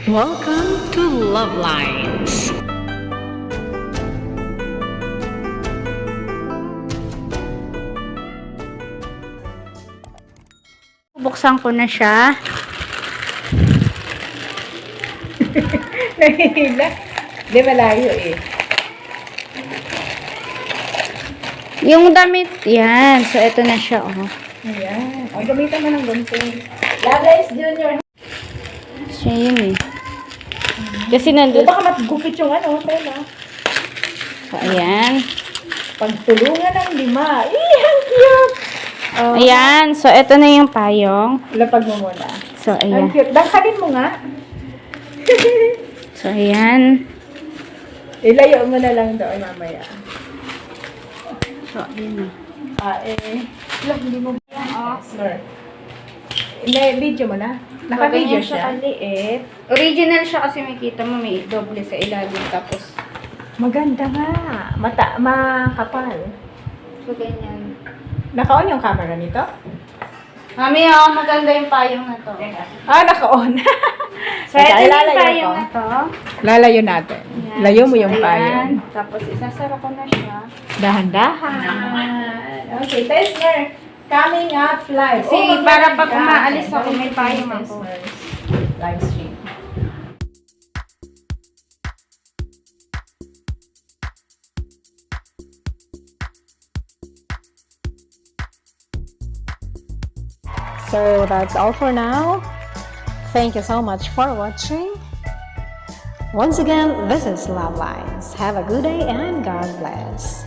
Welcome to LuvLiNes. Buksan ko na siya. Nahihila. Hindi, malayo eh. Yung damit, yan. So, ito na siya, oh. Ayan. O, gamitan mo ng gunting. LuvLiNes Junior. Siya yun, eh. Kasi nandun. Baka matgupit yung tela. So, ayan. Pagtulungan ng 5. Ang cute! Oh, Ayan. So, ito na yung payong. lapag mo muna. So, Ang ayan. cute. Dangkalin mo nga. So, ayan. Ilayo mo na lang doon mamaya. So, ayan. Look, hindi mo Slur. May video mo na? Naka-video siya? Kaliit. Original siya kasi makita mo may doble sa ilalim. Tapos, Maganda nga. Makapal. so, ganyan. Naka-on yung camera nito? Mami, oh, maganda yung payong na to. Naka-on. So, ito yung ilalayo payong ko. na to. Lalayo natin. Ayan. Layo mo So, yung ayan. payong. Tapos, isasara ko na siya. Dahan-dahan. Okay, Tesmer. Coming up live. Kasi para pag umaalis ako, may payong ako. Live stream. So that's all for now. Thank you so much for watching. Once again, this is LuvLiNes. Have a good day and God bless.